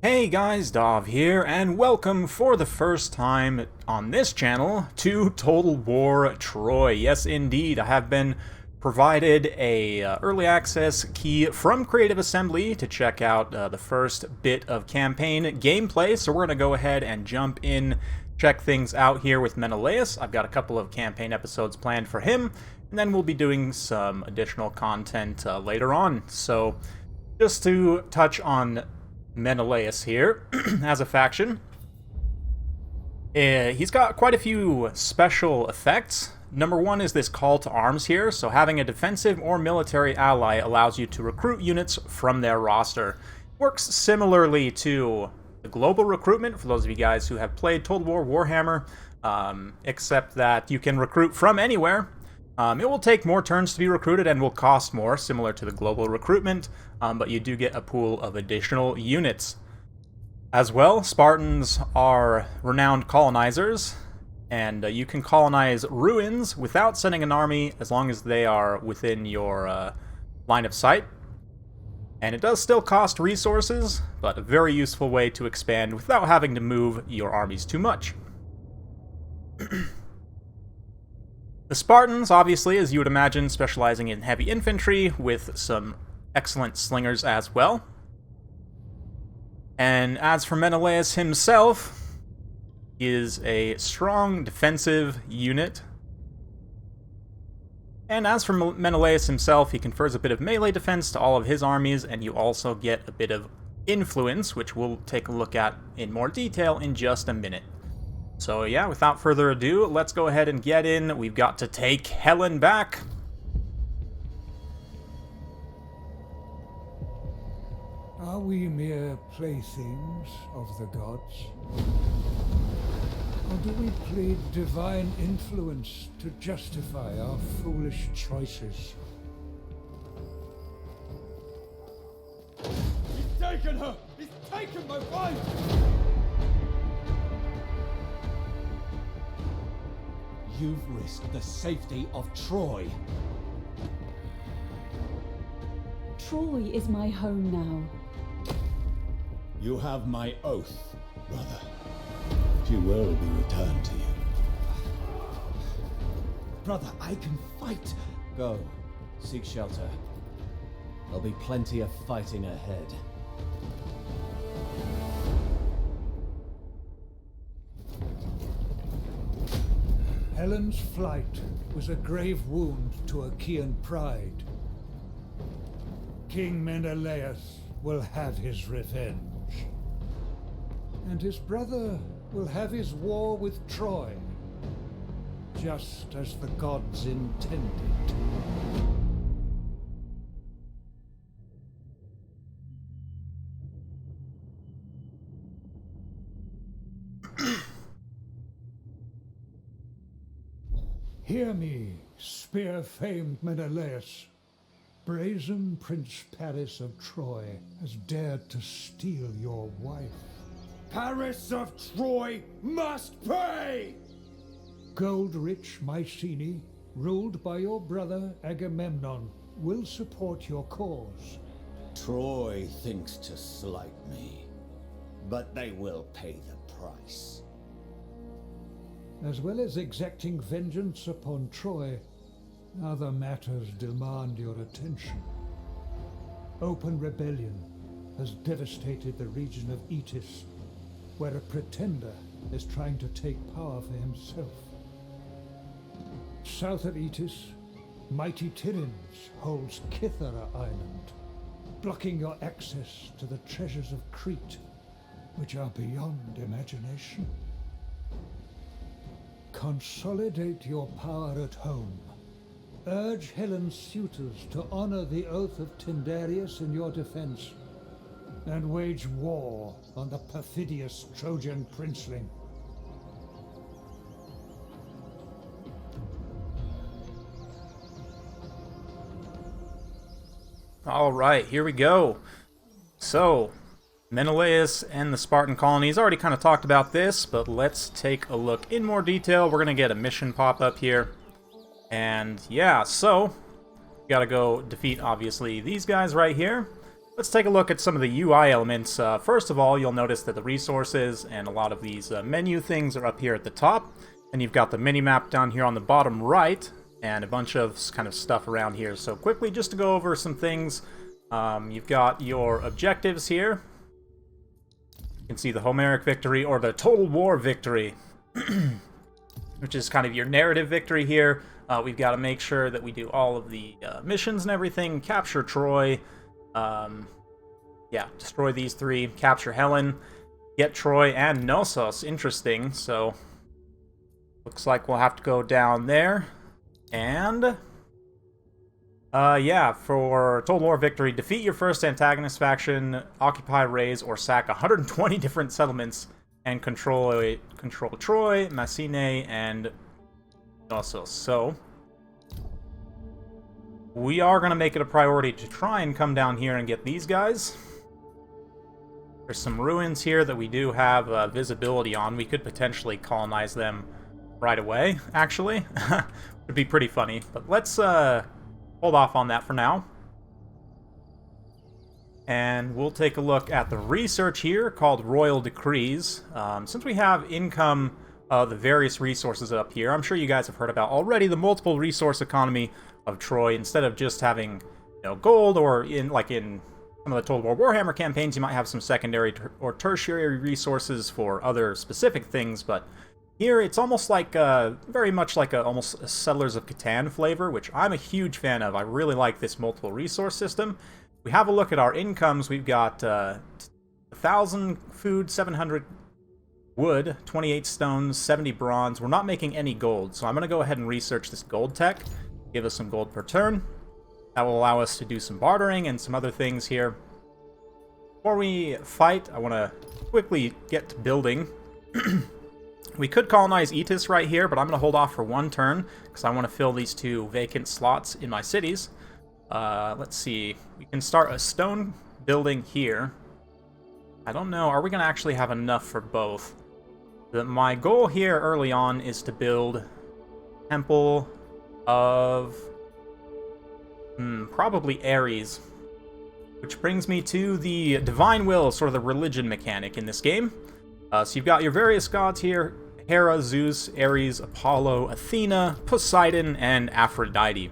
Hey guys, Dov here, and welcome for the first time on this channel to Total War Troy. Yes, indeed, I have been provided a early access key from Creative Assembly to check out the first bit of campaign gameplay, so we're going to go ahead and jump in, check things out here with Menelaus. I've got a couple of campaign episodes planned for him, and then we'll be doing some additional content later on. So, just to touch on Menelaus here as a faction. He's got quite a few special effects. Number one is this call to arms here, so having a defensive or military ally allows you to recruit units from their roster. Works similarly to the global recruitment, for those of you guys who have played Total War Warhammer, except that you can recruit from anywhere. It will take more turns to be recruited and will cost more, similar to the global recruitment, but you do get a pool of additional units. As well, Spartans are renowned colonizers, and you can colonize ruins without sending an army as long as they are within your line of sight. And it does still cost resources, but a very useful way to expand without having to move your armies too much. The Spartans, obviously, as you would imagine, specializing in heavy infantry with some excellent slingers as well. And as for Menelaus himself, he is a strong defensive unit. And as for Menelaus himself, he confers a bit of melee defense to all of his armies, and you also get a bit of influence, which we'll take a look at in more detail in just a minute. So yeah, without further ado, let's go ahead and get in. We've got to take Helen back. Are we mere playthings of the gods? Or do we plead divine influence to justify our foolish choices? He's taken her! He's taken my wife! You've risked the safety of Troy. Troy is my home now. You have my oath, brother. She will be returned to you. Brother, I can fight. Go, seek shelter. There'll be plenty of fighting ahead. Helen's flight was a grave wound to Achaean pride. King Menelaus will have his revenge. And his brother will have his war with Troy, just as the gods intended. Hear me, spear-famed Menelaus. Brazen Prince Paris of Troy has dared to steal your wife. Paris of Troy must pay! Gold-rich Mycenae, ruled by your brother Agamemnon, will support your cause. Troy thinks to slight me, but they will pay the price. As well as exacting vengeance upon Troy, other matters demand your attention. Open rebellion has devastated the region of Eetis, where a pretender is trying to take power for himself. South of Eetis, mighty Tiryns holds Kythera Island, blocking your access to the treasures of Crete, which are beyond imagination. Consolidate your power at home. Urge Helen's suitors to honor the oath of Tyndareus in your defense, and wage war on the perfidious Trojan princeling. Alright, here we go. So, Menelaus and the Spartan colonies. Already kind of talked about this, but let's take a look in more detail. We're going to get a mission pop up here. And yeah, so, we got to go defeat, obviously, these guys right here. let's take a look at some of the UI elements. First of all, you'll notice that the resources and a lot of these menu things are up here at the top. And you've got the mini-map down here on the bottom right, and a bunch of kind of stuff around here. So quickly, just to go over some things, you've got your objectives here. You can see the Homeric victory, or the Total War victory, which is kind of your narrative victory here. We've got to make sure that we do all of the missions and everything, capture Troy, destroy these three, capture Helen, get Troy and Knossos. Interesting, so looks like we'll have to go down there. And for Total War victory, defeat your first antagonist faction, occupy, raise, or sack 120 different settlements, and control Troy, Messene, and Knossos. So we are going to make it a priority to try and come down here and get these guys. There's some ruins here that we do have visibility on. We could potentially colonize them right away, actually. Would be pretty funny, but let's hold off on that for now. And we'll take a look at the research here called Royal Decrees. Since we have income of the various resources up here, I'm sure you guys have heard about already the multiple resource economy of Troy. Instead of just having, gold, or in some of the Total War Warhammer campaigns, you might have some secondary or tertiary resources for other specific things, but here, it's almost like, very much like almost a Settlers of Catan flavor, which I'm a huge fan of. I really like this multiple resource system. We have a look at our incomes. We've got 1,000 food, 700 wood, 28 stones, 70 bronze. We're not making any gold, so I'm going to go ahead and research this gold tech. Give us some gold per turn. That will allow us to do some bartering and some other things here. Before we fight, I want to quickly get to building. We could colonize Etis right here, but I'm going to hold off for one turn, because I want to fill these two vacant slots in my cities. Let's see. We can start a stone building here. I don't know. Are we going to actually have enough for both? My goal here early on is to build Temple of probably Aries, which brings me to the Divine Will, sort of the religion mechanic in this game. So you've got your various gods here: Hera, Zeus, Ares, Apollo, Athena, Poseidon, and Aphrodite.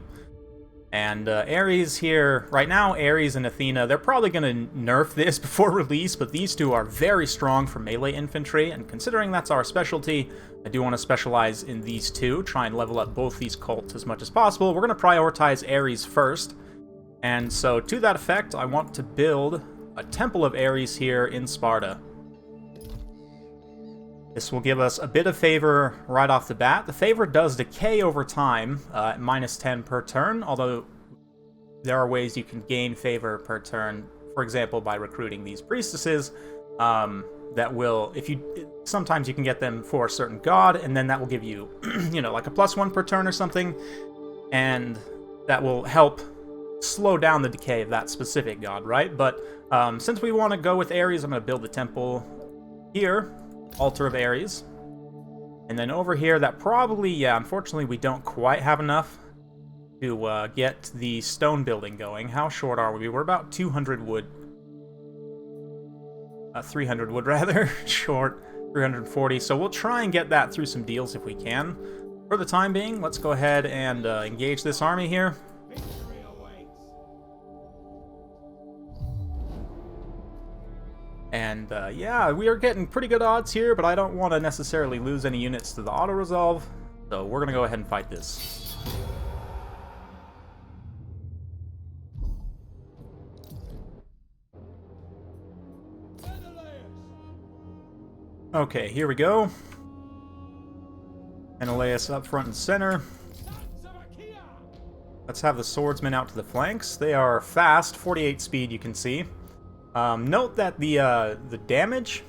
And Ares here, right now, Ares and Athena, they're probably going to nerf this before release, but these two are very strong for melee infantry, and considering that's our specialty, I do want to specialize in these two, try and level up both these cults as much as possible. We're going to prioritize Ares first, and so to that effect, I want to build a Temple of Ares here in Sparta. This will give us a bit of favor right off the bat. The favor does decay over time, at -10 per turn, although there are ways you can gain favor per turn, for example, by recruiting these priestesses, that will, sometimes you can get them for a certain god, and then that will give you, like a +1 per turn or something, and that will help slow down the decay of that specific god, right? But since we want to go with Ares, I'm going to build the temple here. Altar of Ares. And then over here, that probably, unfortunately, we don't quite have enough to get the stone building going. How short are we? We're about 200 wood. 300 wood, rather. Short. 340. So we'll try and get that through some deals if we can. For the time being, let's go ahead and engage this army here. And we are getting pretty good odds here, but I don't want to necessarily lose any units to the auto-resolve, so we're going to go ahead and fight this. Okay, here we go. Menelaus up front and center. Let's have the swordsmen out to the flanks. They are fast, 48 speed, you can see. Note that the damage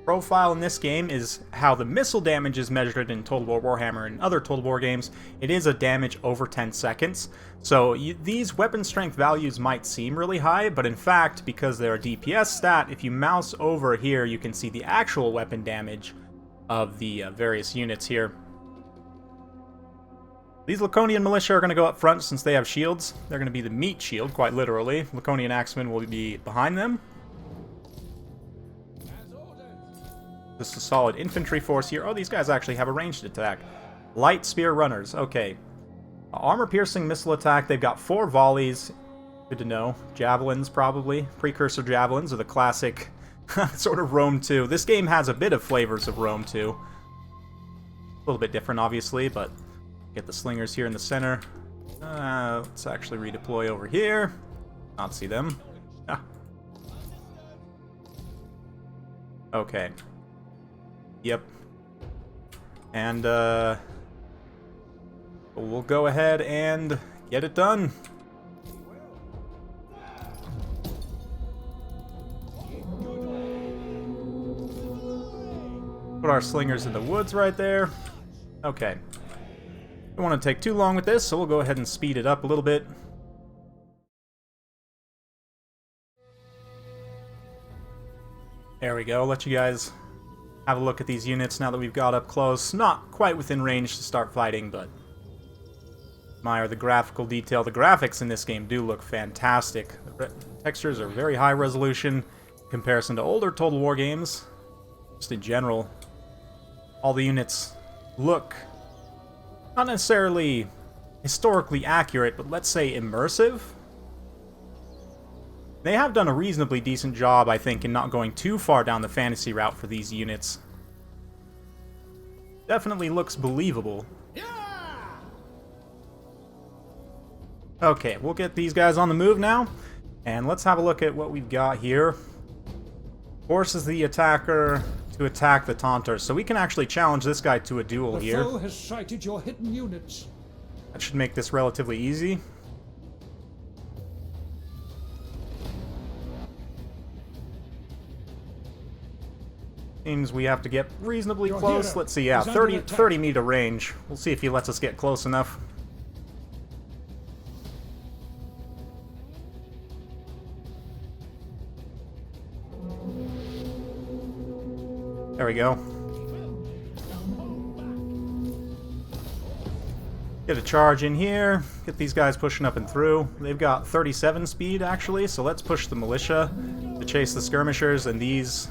profile in this game is how the missile damage is measured in Total War Warhammer and other Total War games. It is a damage over 10 seconds. So these weapon strength values might seem really high, but in fact, because they're a DPS stat, if you mouse over here, you can see the actual weapon damage of the various units here. These Laconian militia are going to go up front since they have shields. They're going to be the meat shield, quite literally. Laconian axemen will be behind them. This is a solid infantry force here. Oh, these guys actually have a ranged attack. Light spear runners. Okay. Armor-piercing missile attack. They've got 4 volleys. Good to know. Javelins, probably. Precursor javelins are the classic sort of Rome 2. This game has a bit of flavors of Rome 2. A little bit different, obviously, but get the slingers here in the center. Let's actually redeploy over here. Not see them. Ah. Okay. Yep. And, we'll go ahead and get it done. Put our slingers in the woods right there. Okay. Don't want to take too long with this, so we'll go ahead and speed it up a little bit. There we go. Let you guys have a look at these units now that we've got up close. Not quite within range to start fighting, but admire the graphical detail. The graphics in this game do look fantastic. The textures are very high resolution in comparison to older Total War games. Just in general, all the units look not necessarily historically accurate, but let's say immersive. They have done a reasonably decent job, I think, in not going too far down the fantasy route for these units. Definitely looks believable. Okay, we'll get these guys on the move now, and let's have a look at what we've got here. Forces the attacker to attack the taunter, so we can actually challenge this guy to a duel here. The foe has sighted your hidden units. That should make this relatively easy. Seems we have to get reasonably close. Let's see, yeah, 30 meter range. We'll see if he lets us get close enough. There we go. Get a charge in here. Get these guys pushing up and through. They've got 37 speed, actually, so let's push the militia to chase the skirmishers, and these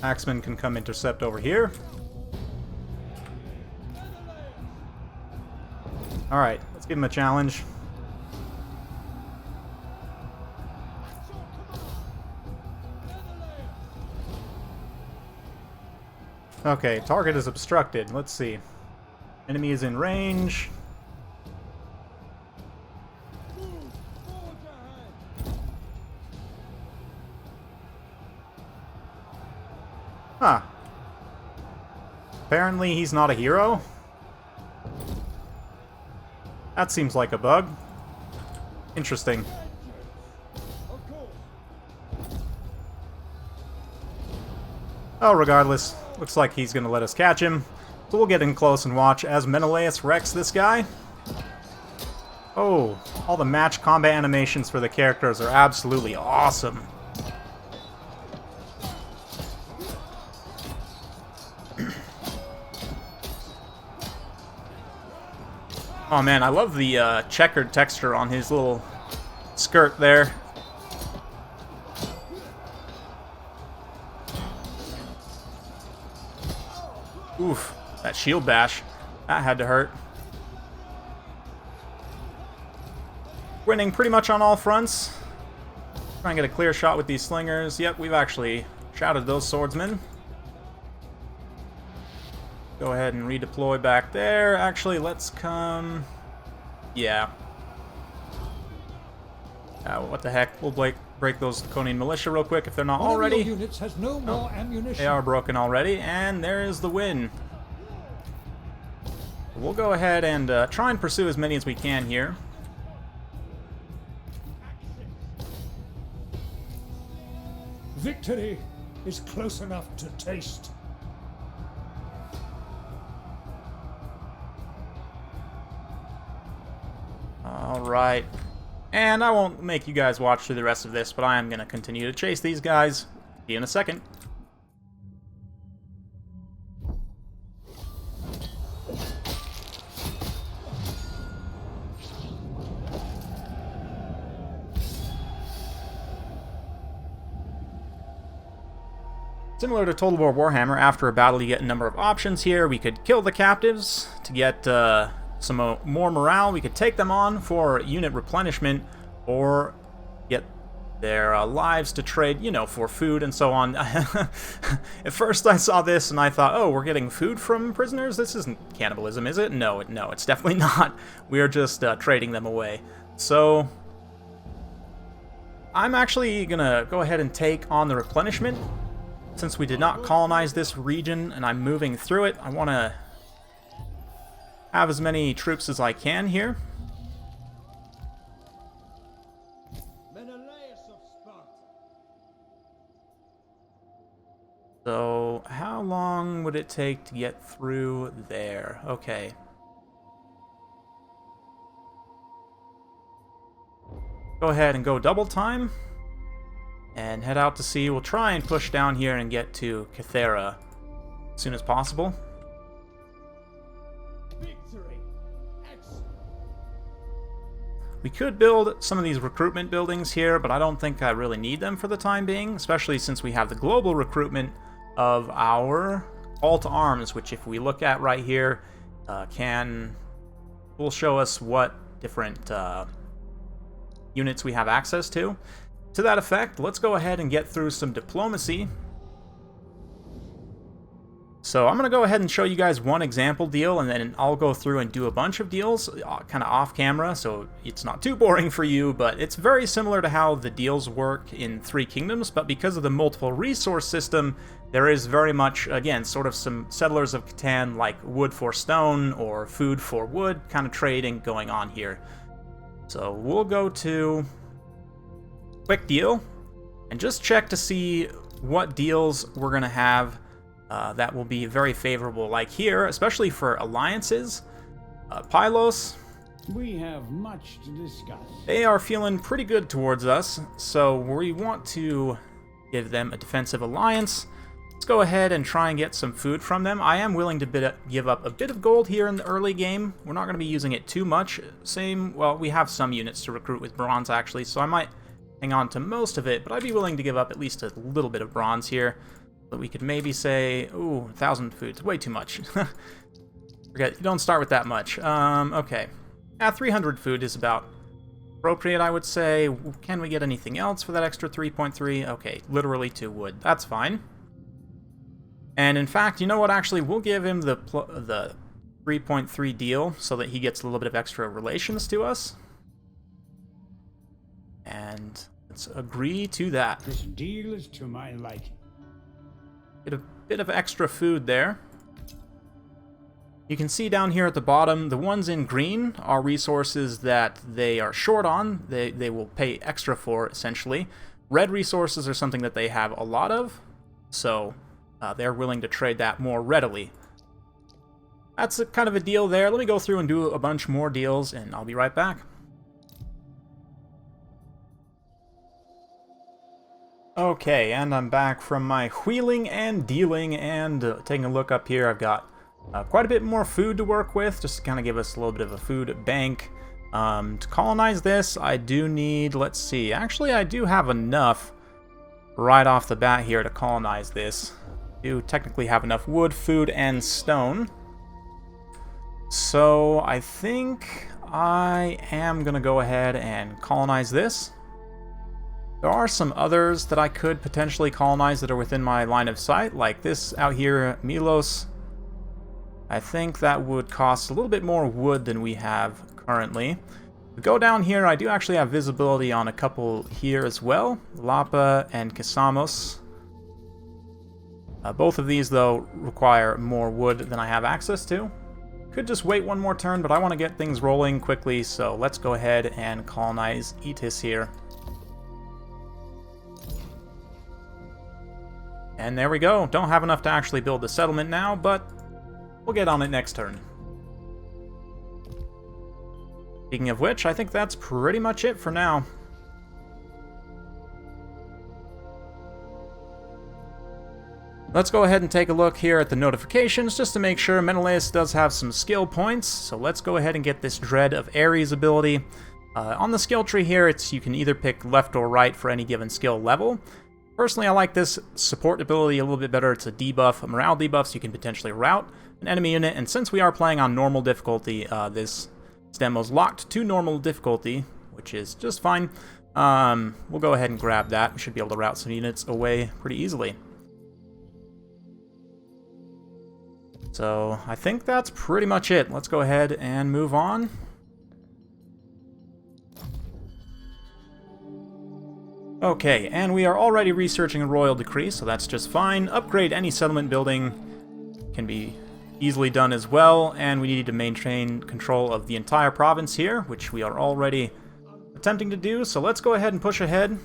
axemen can come intercept over here. Alright, let's give him a challenge. Okay, target is obstructed. Let's see. Enemy is in range. Huh. Apparently he's not a hero. That seems like a bug. Interesting. Oh, regardless, looks like he's gonna let us catch him. So we'll get in close and watch as Menelaus wrecks this guy. Oh, all the match combat animations for the characters are absolutely awesome. Oh man, I love the checkered texture on his little skirt there. Oof, that shield bash. That had to hurt. Winning pretty much on all fronts. Try and get a clear shot with these slingers. Yep, we've actually shouted those swordsmen. Go ahead and redeploy back there. Actually, let's come... Yeah. What the heck? We'll break those Laconian militia real quick if they're not already. One of your units has no more ammunition. They are broken already, and there is the win. We'll go ahead and try and pursue as many as we can here. Victory is close enough to taste. Alright. And I won't make you guys watch through the rest of this, but I am going to continue to chase these guys. See you in a second. Similar to Total War Warhammer, after a battle you get a number of options here. We could kill the captives to get some more morale. We could take them on for unit replenishment, or get their lives to trade, you know, for food and so on. At first I saw this and I thought, oh, we're getting food from prisoners? This isn't cannibalism, is it? No, it's definitely not. We are just trading them away. So I'm actually gonna go ahead and take on the replenishment. Since we did not colonize this region and I'm moving through it, I want to have as many troops as I can here. Menelaus of Sparta. So, how long would it take to get through there? Okay. Go ahead and go double time. And head out to sea. We'll try and push down here and get to Cathera as soon as possible. Victory. Excellent. We could build some of these recruitment buildings here, but I don't think I really need them for the time being, especially since we have the global recruitment of our call to arms, which if we look at right here, will show us what different units we have access to. To that effect, let's go ahead and get through some diplomacy. So I'm going to go ahead and show you guys one example deal, and then I'll go through and do a bunch of deals, kind of off camera, so it's not too boring for you, but it's very similar to how the deals work in Three Kingdoms, but because of the multiple resource system, there is very much, again, sort of some Settlers of Catan, like wood for stone or food for wood kind of trading going on here. So we'll go to quick deal and just check to see what deals we're going to have that will be very favorable. Like here, especially for alliances, Pylos, We have much to discuss. they are feeling pretty good towards us, so we want to give them a defensive alliance. Let's go ahead and try and get some food from them. I am willing to give up a bit of gold here in the early game. We're not going to be using it too much. Well, we have some units to recruit with bronze actually, so I might hang on to most of it, but I'd be willing to give up at least a little bit of bronze here. But we could maybe say, ooh, 1,000 foods, way too much. Forget, you don't start with that much. Okay. 300 food is about appropriate, I would say. Can we get anything else for that extra 3.3? Okay, literally 2 wood. That's fine. And in fact, you know what? Actually, we'll give him the 3.3 deal so that he gets a little bit of extra relations to us. And let's agree to that. This deal is to my liking. Get a bit of extra food there. You can see down here at the bottom, the ones in green are resources that they are short on. They will pay extra for, essentially. Red resources are something that they have a lot of, so they're willing to trade that more readily. That's kind of a deal there. Let me go through and do a bunch more deals, and I'll be right back. Okay, and I'm back from my wheeling and dealing, and taking a look up here. I've got quite a bit more food to work with, just to kind of give us a little bit of a food bank. To colonize this, I do need, let's see, actually I do have enough right off the bat here to colonize this. I do technically have enough wood, food, and stone. So I think I am going to go ahead and colonize this. There are some others that I could potentially colonize that are within my line of sight, like this out here, Menelaus. I think that would cost a little bit more wood than we have currently. We go down here, I do actually have visibility on a couple here as well, Lapa and Kisamos. Both of these, though, require more wood than I have access to. Could just wait one more turn, but I want to get things rolling quickly, so let's go ahead and colonize Etis here. And there we go. Don't have enough to actually build the settlement now, but we'll get on it next turn. Speaking of which, I think that's pretty much it for now. Let's go ahead and take a look here at the notifications just to make sure. Menelaus does have some skill points, so let's go ahead and get this Dread of Aries ability. On the skill tree here, you can either pick left or right for any given skill level. Personally, I like this support ability a little bit better. It's a debuff, a morale debuff, so you can potentially rout an enemy unit. And since we are playing on normal difficulty, this demo is locked to normal difficulty, which is just fine. We'll go ahead and grab that. We should be able to route some units away pretty easily. So I think that's pretty much it. Let's go ahead and move on. Okay, and we are already researching a royal decree, so that's just fine. Upgrade any settlement building can be easily done as well, and we need to maintain control of the entire province here, which we are already attempting to do, so let's go ahead and push ahead.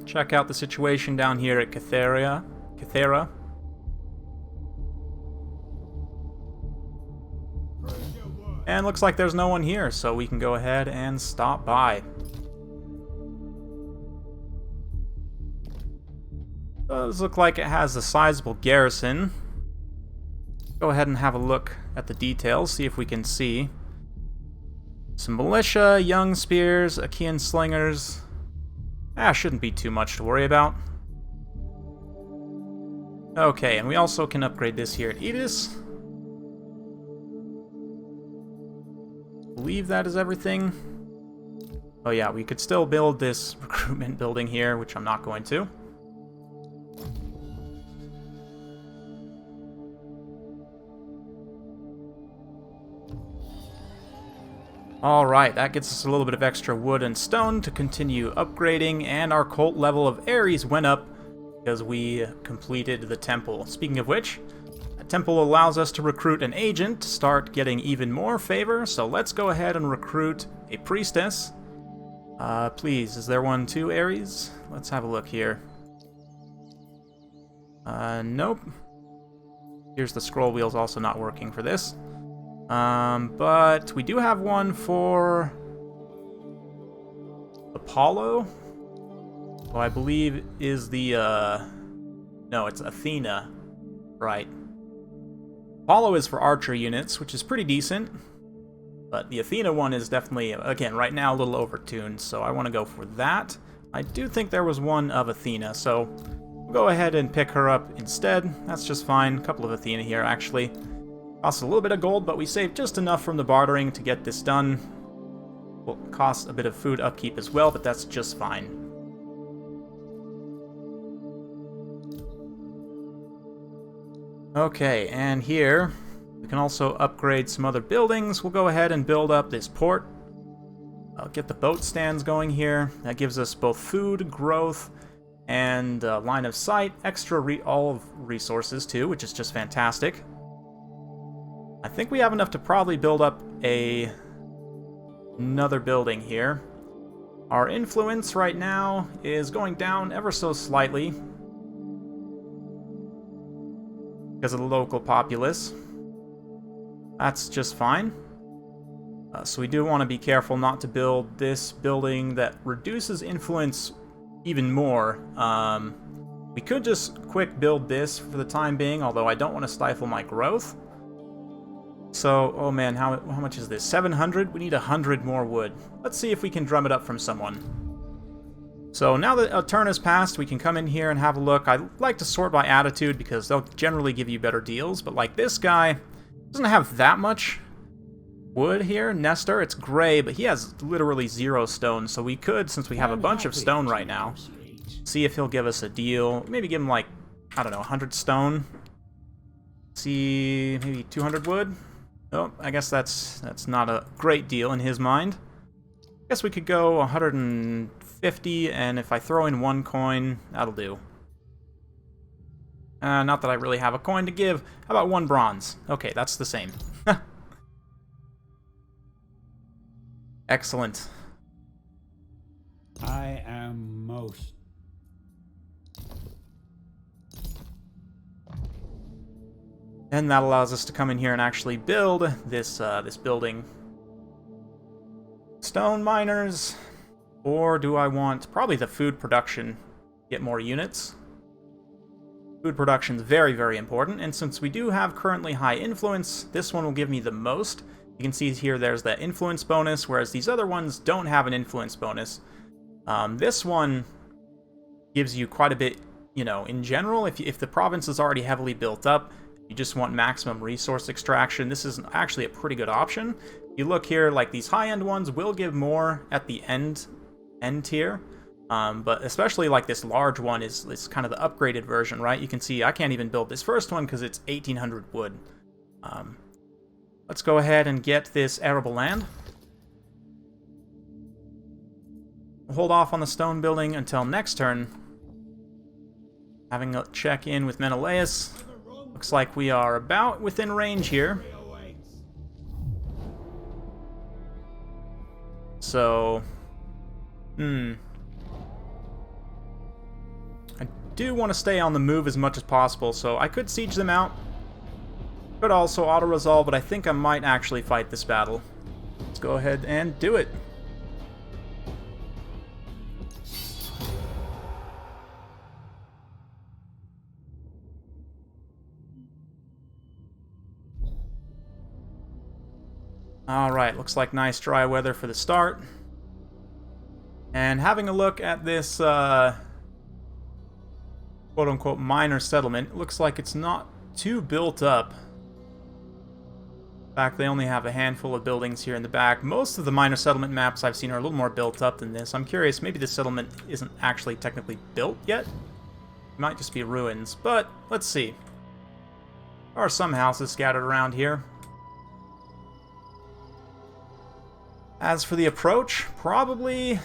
Check out the situation down here at Cathera. And looks like there's no one here, so we can go ahead and stop by. Does look like it has a sizable garrison. Go ahead and have a look at the details, see if we can see. Some militia, young spears, Achaean slingers. Shouldn't be too much to worry about. Okay, and we also can upgrade this here at Edis. Believe that is everything. Oh yeah, we could still build this recruitment building here, which I'm not going to. Alright, that gets us a little bit of extra wood and stone to continue upgrading, and our cult level of Aries went up because we completed the temple. Speaking of which, a temple allows us to recruit an agent to start getting even more favor, so let's go ahead and recruit a priestess. Please, is there one too, Aries? Let's have a look here. Nope. Here's the scroll wheels also not working for this. But we do have one for Apollo, who I believe is the, no, it's Athena, right. Apollo is for archer units, which is pretty decent, but the Athena one is definitely, again, right now a little overtuned, so I want to go for that. I do think there was one of Athena, so we'll go ahead and pick her up instead. That's just fine. A couple of Athena here, actually. Costs a little bit of gold, but we saved just enough from the bartering to get this done. Will cost a bit of food upkeep as well, but that's just fine. Okay, and here we can also upgrade some other buildings. We'll go ahead and build up this port. I'll get the boat stands going here. That gives us both food, growth, and line of sight. Extra all of resources too, which is just fantastic. I think we have enough to probably build up another building here. Our influence right now is going down ever so slightly because of the local populace. That's just fine. So we do want to be careful not to build this building that reduces influence even more. We could just quick build this for the time being, although I don't want to stifle my growth. So, oh man, how much is this? 700? We need 100 more wood. Let's see if we can drum it up from someone. So now that a turn has passed, we can come in here and have a look. I like to sort by attitude because they'll generally give you better deals, but like this guy doesn't have that much wood here. Nestor, it's gray, but he has literally 0 stone, so we could, since we have a bunch of stone right now, see if he'll give us a deal. Maybe give him like, I don't know, 100 stone. See, maybe 200 wood? Oh, I guess that's not a great deal in his mind. I guess we could go 150, and if I throw in 1 coin, that'll do. Not that I really have a coin to give. How about 1 bronze? Okay, that's the same. Excellent. I am most. And that allows us to come in here and actually build this this building. Stone miners, or do I want probably the food production? Get more units. Food production is very, very important, and since we do have currently high influence, this one will give me the most. You can see here there's that influence bonus, whereas these other ones don't have an influence bonus. This one gives you quite a bit, you know, in general. If the province is already heavily built up, you just want maximum resource extraction, this is actually a pretty good option. You look here, like these high-end ones will give more at the end tier, but especially like this large one is kind of the upgraded version, right? You can see I can't even build this first one because it's 1800 wood. Let's go ahead and get this arable land. We'll hold off on the stone building until next turn. Having a check in with Menelaus. Looks like we are about within range here. So, I do want to stay on the move as much as possible, so I could siege them out. Could also auto-resolve, but I think I might actually fight this battle. Let's go ahead and do it. Alright, looks like nice dry weather for the start. And having a look at this quote-unquote minor settlement, it looks like it's not too built up. In fact, they only have a handful of buildings here in the back. Most of the minor settlement maps I've seen are a little more built up than this. I'm curious, maybe this settlement isn't actually technically built yet? It might just be ruins, but let's see. There are some houses scattered around here. As for the approach, probably,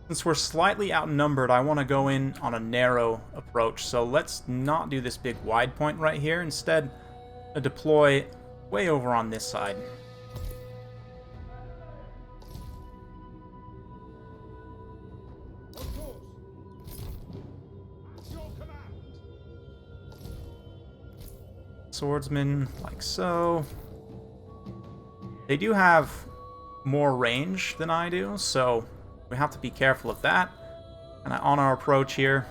since we're slightly outnumbered, I want to go in on a narrow approach. So let's not do this big wide point right here. Instead, deploy way over on this side. Swordsman, like so. They do have more range than I do, so we have to be careful of that. And on our approach here,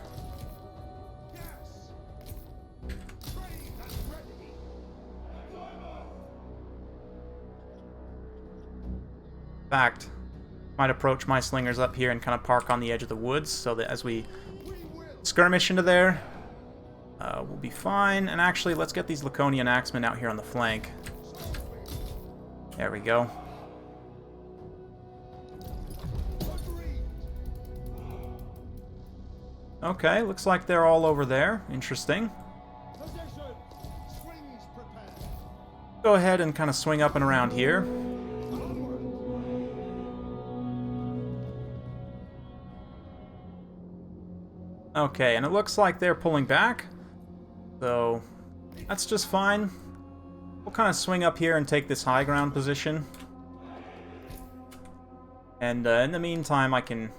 in fact, might approach my slingers up here and kind of park on the edge of the woods so that as we skirmish into there, we'll be fine. And actually, let's get these Laconian axemen out here on the flank. There we go. Okay, looks like they're all over there. Interesting. Go ahead and kind of swing up and around here. Okay, and it looks like they're pulling back. So, that's just fine. We'll kind of swing up here and take this high ground position. And in the meantime, I can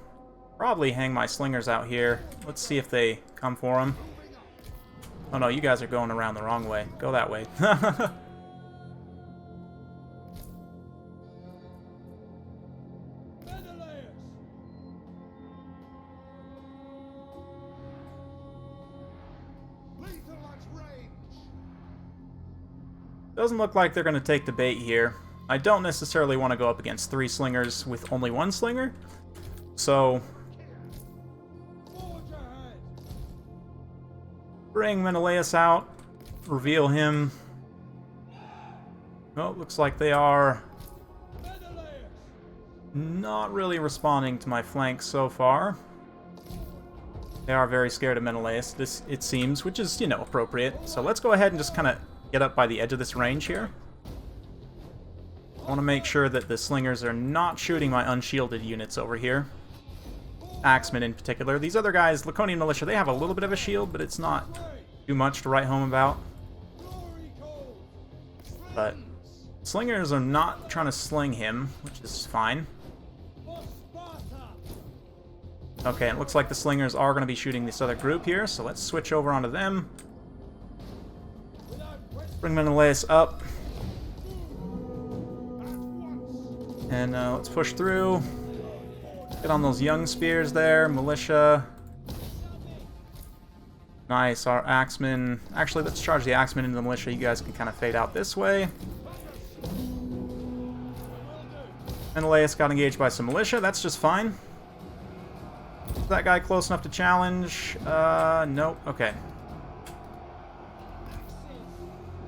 probably hang my slingers out here. Let's see if they come for them. Oh no, you guys are going around the wrong way. Go that way. Doesn't look like they're going to take the bait here. I don't necessarily want to go up against 3 slingers with only 1 slinger. So, bring Menelaus out, reveal him. Oh, looks like they are not really responding to my flank so far. They are very scared of Menelaus, this it seems, which is, you know, appropriate. So let's go ahead and just kind of get up by the edge of this range here. I want to make sure that the slingers are not shooting my unshielded units over here. Axemen in particular. These other guys, Laconian Militia, they have a little bit of a shield, but it's not too much to write home about. But slingers are not trying to sling him, which is fine. Okay, it looks like the slingers are going to be shooting this other group here, so let's switch over onto them. Bring Menelaus up. And let's push through. Get on those young spears there. Militia. Nice, our axemen. Actually, let's charge the axemen into the militia. You guys can kind of fade out this way. Menelaus got engaged by some militia. That's just fine. that guy close enough to challenge? Nope. Okay.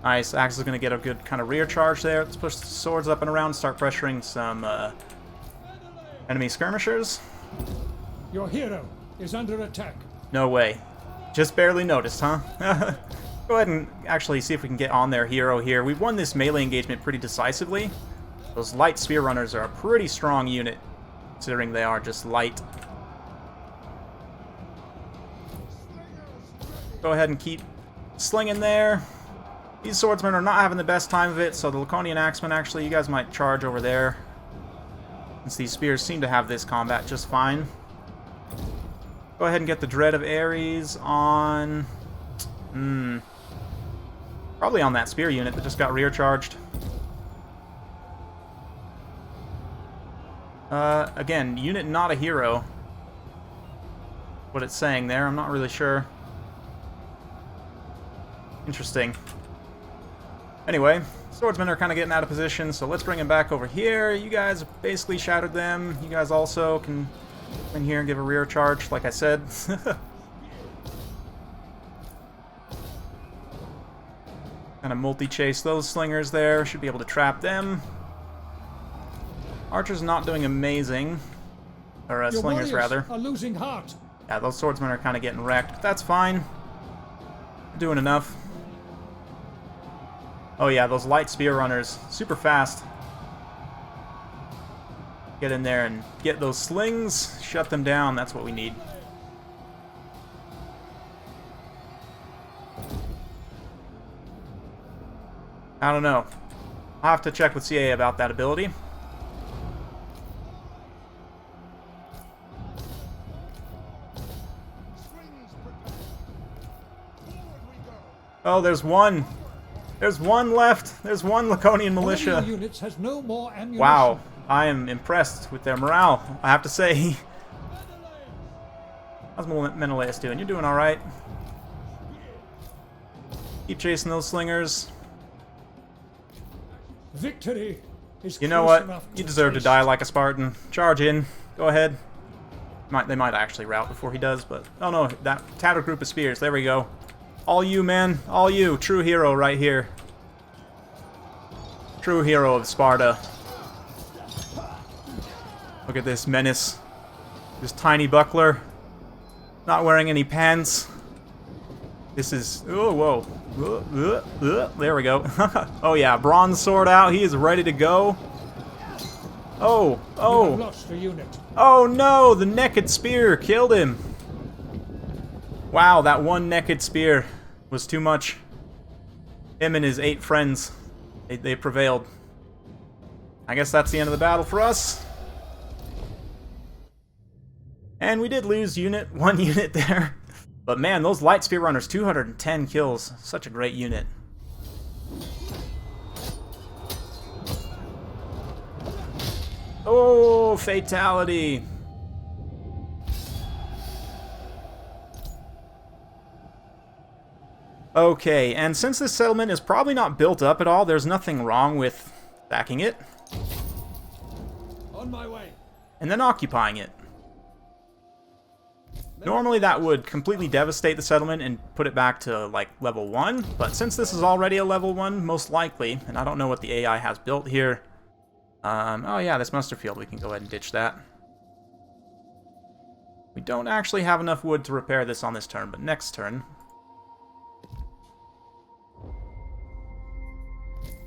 Nice. Axe is going to get a good kind of rear charge there. Let's push the swords up and around, start pressuring some enemy skirmishers. Your hero is under attack. No way. Just barely noticed, huh? Go ahead and actually see if we can get on their hero here. We've won this melee engagement pretty decisively. Those light spear runners are a pretty strong unit, considering they are just light. Go ahead and keep slinging there. These swordsmen are not having the best time of it, so the Laconian Axemen, actually, you guys might charge over there, since these spears seem to have this combat just fine. Go ahead and get the Dread of Aries on... probably on that spear unit that just got rear charged. Again, unit not a hero. What it's saying there, I'm not really sure. Interesting. Anyway, swordsmen are kind of getting out of position, so let's bring them back over here. You guys basically shattered them. You guys also can come in here and give a rear charge, like I said. Kind of multi-chase those slingers there. Should be able to trap them. Archer's not doing amazing. Or slingers, rather. Are losing heart. Yeah, those swordsmen are kind of getting wrecked. That's fine. Doing enough. Oh yeah, those light spear runners. Super fast. Get in there and get those slings. Shut them down. That's what we need. I don't know. I'll have to check with CA about that ability. Oh, there's one. There's one left. There's one Laconian militia. One of your units has no more ammunition. Wow. I am impressed with their morale, I have to say. How's Menelaus doing? You're doing alright. Keep chasing those slingers. Victory is You know what? You deserve to die like a Spartan. Charge in. Go ahead. They might actually rout before he does, but... Oh no, that tattered group of spears. There we go. All you, man. All you. True hero right here. True hero of Sparta. Look at this menace. This tiny buckler. Not wearing any pants. This is... Oh, whoa. There we go. Oh yeah, bronze sword out. He is ready to go. Oh, You have lost a unit. oh no, the naked spear killed him. Wow, that one naked spear was too much. Him and his 8 friends, they prevailed. I guess that's the end of the battle for us. And we did lose one unit there. But man, those light spear runners, 210 kills. Such a great unit. Oh, fatality. Okay, and since this settlement is probably not built up at all, there's nothing wrong with sacking it. On my way. And then occupying it. Normally that would completely devastate the settlement and put it back to, like, level 1, but since this is already a level 1, most likely, and I don't know what the AI has built here. Oh yeah, this muster field, we can go ahead and ditch that. We don't actually have enough wood to repair this on this turn, but next turn.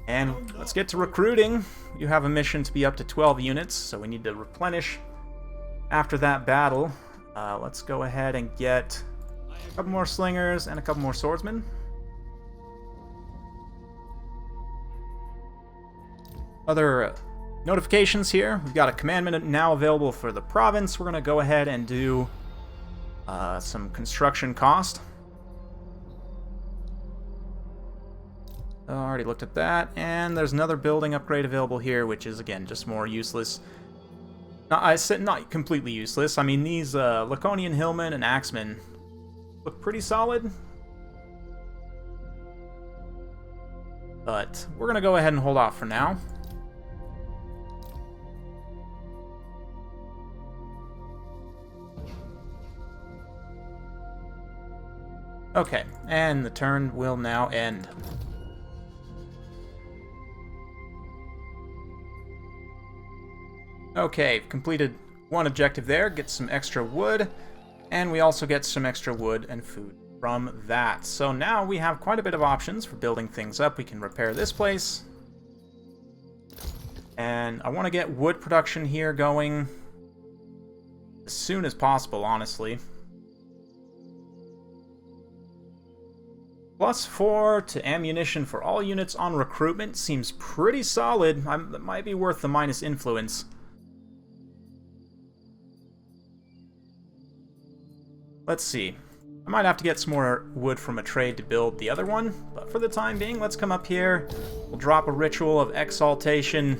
And let's get to recruiting. You have a mission to be up to 12 units, so we need to replenish after that battle. Let's go ahead and get a couple more slingers and a couple more swordsmen. Other notifications here. We've got a commandment now available for the province. We're going to go ahead and do some construction cost. I already looked at that, and there's another building upgrade available here, which is, again, just more useless. I said not completely useless. I mean, these Laconian Hillmen and Axemen look pretty solid. But we're going to go ahead and hold off for now. Okay, and the turn will now end. Okay, completed one objective there, get some extra wood, and we also get some extra wood and food from that. So now we have quite a bit of options for building things up. We can repair this place. And I want to get wood production here going as soon as possible, honestly. +4 to ammunition for all units on recruitment seems pretty solid. That might be worth the minus influence. Let's see. I might have to get some more wood from a trade to build the other one, but for the time being, let's come up here. We'll drop a ritual of Exaltation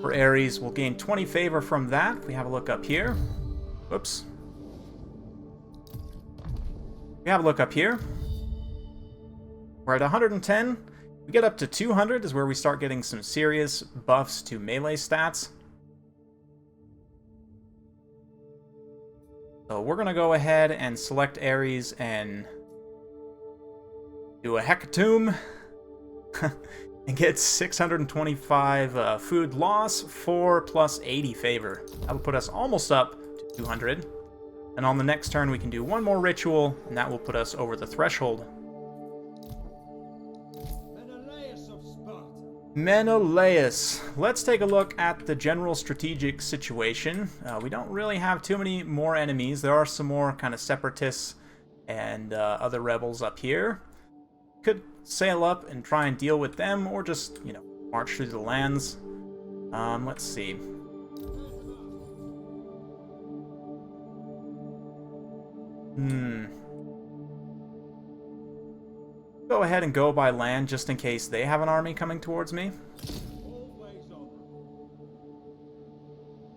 for Aries. We'll gain 20 favor from that. If we have a look up here. Whoops. We have a look up here. We're at 110. We get up to 200 is where we start getting some serious buffs to melee stats. So we're going to go ahead and select Aries and do a hecatomb and get 625 food loss, 4 plus 80 favor. That'll put us almost up to 200. And on the next turn we can do one more ritual, and that will put us over the threshold. Menelaus of Sparta. Menelaus. Let's take a look at the general strategic situation. We don't really have too many more enemies. There are some more kind of separatists and other rebels up here. Could sail up and try and deal with them, or just, you know, march through the lands. Let's see. Go ahead and go by land just in case they have an army coming towards me. Always on.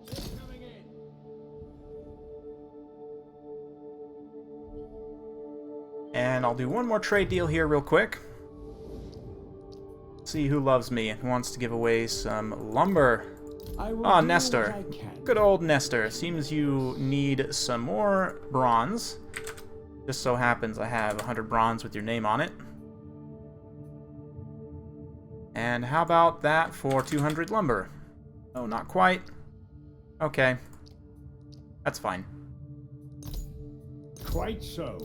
Ship coming in. And I'll do one more trade deal here real quick. See who loves me and wants to give away some lumber. Ah, Nestor. Good old Nestor. Seems you need some more bronze. Just so happens I have 100 bronze with your name on it. And how about that for 200 lumber? Oh, not quite. Okay. That's fine. Quite so.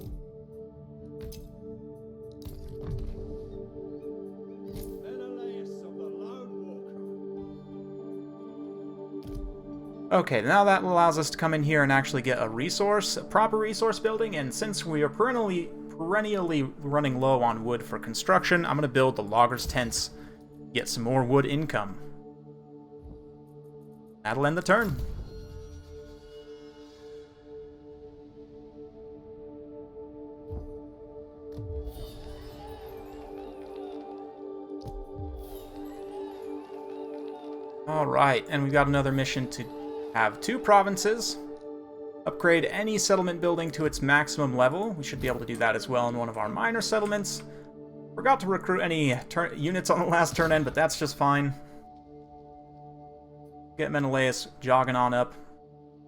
Menelaus of the Lone Walker. Okay, now that allows us to come in here and actually get a resource, a proper resource building, and since we are perennially running low on wood for construction, I'm going to build the loggers' tents, get some more wood income. That'll end the turn. Alright, and we've got another mission to have 2 provinces. Upgrade any settlement building to its maximum level. We should be able to do that as well in one of our minor settlements. Forgot to recruit any units on the last turn end, but that's just fine. Get Menelaus jogging on up.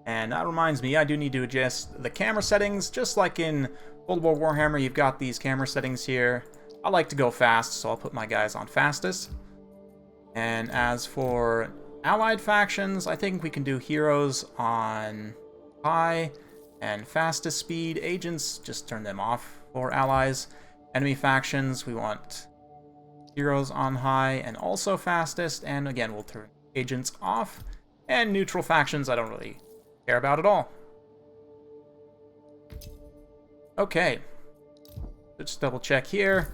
And that reminds me, I do need to adjust the camera settings. Just like in World War Warhammer, you've got these camera settings here. I like to go fast, so I'll put my guys on fastest. And as for allied factions, I think we can do heroes on high and fastest speed. Agents, just turn them off for allies. Enemy factions, we want heroes on high and also fastest. And again, we'll turn agents off. And neutral factions, I don't really care about at all. Okay. Just double check here.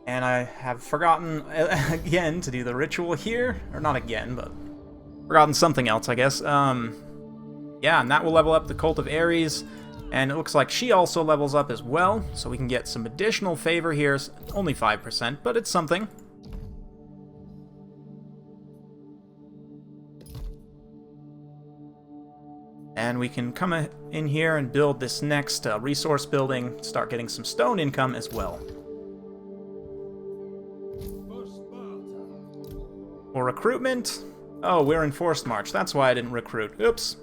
And I have forgotten again to do the ritual here. Or not again, but forgotten something else, I guess. Yeah, and that will level up the Cult of Aries. And it looks like she also levels up as well. So we can get some additional favor here. It's only 5%, but it's something. And we can come in here and build this next resource building. Start getting some stone income as well. For recruitment? Oh, we're in forced march. That's why I didn't recruit. Oops.